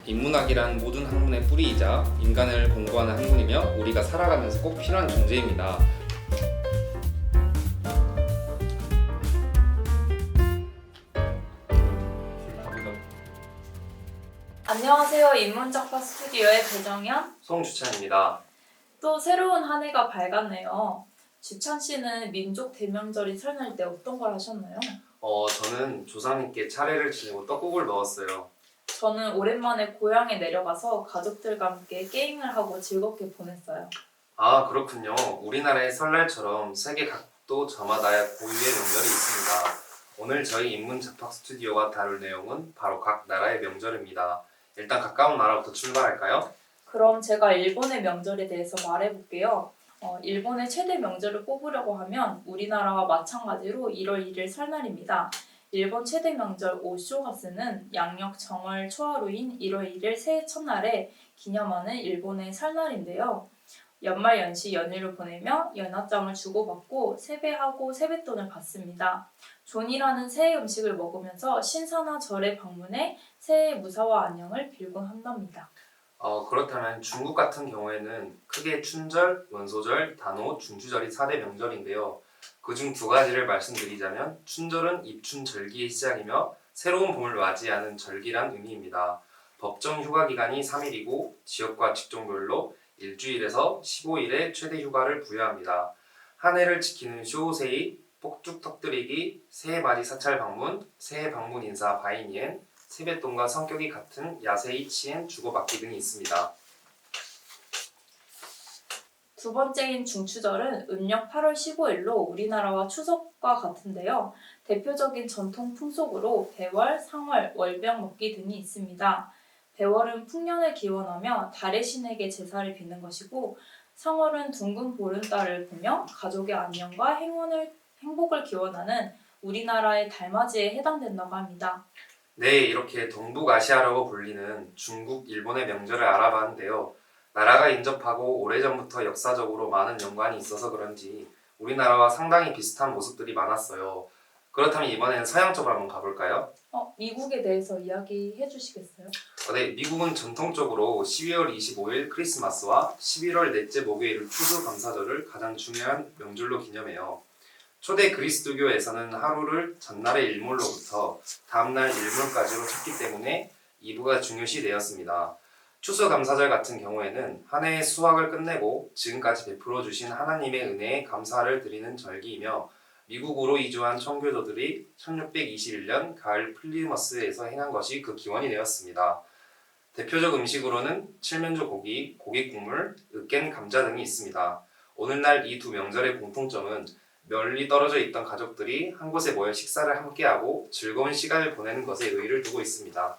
인문학이란 모든 학문의 뿌리이자 인간을 공부하는 학문이며 우리가 살아가면서 꼭 필요한 존재입니다. 안녕하세요. 인문작가 스튜디오의 배정현, 송주찬입니다. 또 새로운 한 해가 밝았네요. 주찬 씨는 민족 대명절이 설날 때 어떤 걸 하셨나요? 저는 조상님께 차례를 지내고 떡국을 먹었어요. 저는 오랜만에 고향에 내려가서 가족들과 함께 게임을 하고 즐겁게 보냈어요. 아, 그렇군요. 우리나라의 설날처럼 세계 각도 저마다의 고유의 명절이 있습니다. 오늘 저희 인문잡학 스튜디오가 다룰 내용은 바로 각 나라의 명절입니다. 일단 가까운 나라부터 출발할까요? 그럼 제가 일본의 명절에 대해서 말해볼게요. 일본의 최대 명절을 꼽으려고 하면 우리나라와 마찬가지로 1월 1일 설날입니다. 일본 최대 명절 오쇼가스는 양력 정월 초하루인 1월 1일 새해 첫날에 기념하는 일본의 설날인데요. 연말 연시 연휴를 보내며 연합장을 주고받고 세배하고 세뱃돈을 받습니다. 존이라는 새해 음식을 먹으면서 신사나 절에 방문해 새해의 무사와 안녕을 빌곤 한답니다. 그렇다면 중국 같은 경우에는 크게 춘절, 원소절, 단오, 중추절이 4대 명절인데요. 그중 두 가지를 말씀드리자면 춘절은 입춘절기의 시작이며 새로운 봄을 맞이하는 절기란 의미입니다. 법정 휴가 기간이 3일이고 지역과 직종별로 일주일에서 15일의 최대 휴가를 부여합니다. 한 해를 지키는 쇼세이, 폭죽 터뜨리기, 새해맞이 사찰 방문, 새해 방문 인사 바이니엔, 세뱃돈과 성격이 같은 야세이 치엔 주고받기 등이 있습니다. 두 번째인 중추절은 음력 8월 15일로 우리나라와 추석과 같은데요. 대표적인 전통 풍속으로 배월, 상월, 월병 먹기 등이 있습니다. 배월은 풍년을 기원하며 달의 신에게 제사를 빚는 것이고 상월은 둥근 보름달을 보며 가족의 안녕과 행복을 기원하는 우리나라의 달맞이에 해당된다고 합니다. 네, 이렇게 동북아시아라고 불리는 중국, 일본의 명절을 알아봤는데요. 나라가 인접하고 오래전부터 역사적으로 많은 연관이 있어서 그런지 우리나라와 상당히 비슷한 모습들이 많았어요. 그렇다면 이번에는 서양 쪽으로 한번 가볼까요? 미국에 대해서 이야기해 주시겠어요? 네, 미국은 전통적으로 12월 25일 크리스마스와 11월 넷째 목요일을 추수감사절을 가장 중요한 명절로 기념해요. 초대 그리스도교에서는 하루를 전날의 일몰로부터 다음날 일몰까지로 쳤기 때문에 이브가 중요시 되었습니다. 추수감사절 같은 경우에는 한 해의 수확을 끝내고 지금까지 베풀어 주신 하나님의 은혜에 감사를 드리는 절기이며 미국으로 이주한 청교도들이 1621년 가을 플리머스에서 행한 것이 그 기원이 되었습니다. 대표적 음식으로는 칠면조 고기, 고깃국물, 으깬 감자 등이 있습니다. 오늘날 이 두 명절의 공통점은 멀리 떨어져 있던 가족들이 한 곳에 모여 식사를 함께하고 즐거운 시간을 보내는 것에 의의를 두고 있습니다.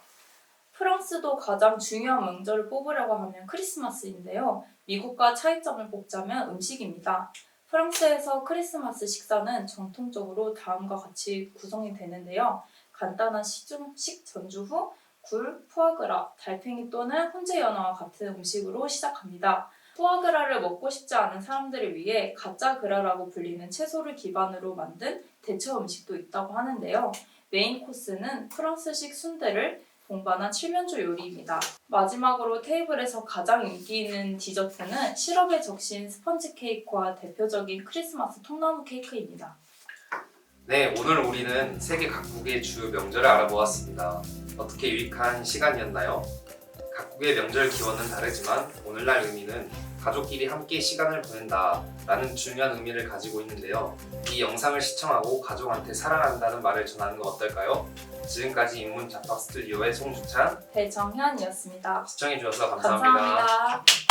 프랑스도 가장 중요한 명절을 뽑으려고 하면 크리스마스인데요. 미국과 차이점을 뽑자면 음식입니다. 프랑스에서 크리스마스 식사는 전통적으로 다음과 같이 구성이 되는데요. 간단한 식전주 후 굴, 푸아그라, 달팽이 또는 훈제 연어와 같은 음식으로 시작합니다. 푸아그라를 먹고 싶지 않은 사람들을 위해 가짜그라라고 불리는 채소를 기반으로 만든 대체 음식도 있다고 하는데요. 메인 코스는 프랑스식 순대를 동반한 칠면조 요리입니다. 마지막으로 테이블에서 가장 인기 있는 디저트는 시럽에 적신 스펀지 케이크와 대표적인 크리스마스 통나무 케이크입니다. 네, 오늘 우리는 세계 각국의 주요 명절을 알아보았습니다. 어떻게 유익한 시간이었나요? 각국의 명절 기원은 다르지만 오늘날 의미는 가족끼리 함께 시간을 보낸다 라는 중요한 의미를 가지고 있는데요. 이 영상을 시청하고 가족한테 사랑한다는 말을 전하는 건 어떨까요? 지금까지 인문잡학 스튜디오의 송주찬, 배정현이었습니다. 시청해주셔서 감사합니다. 감사합니다.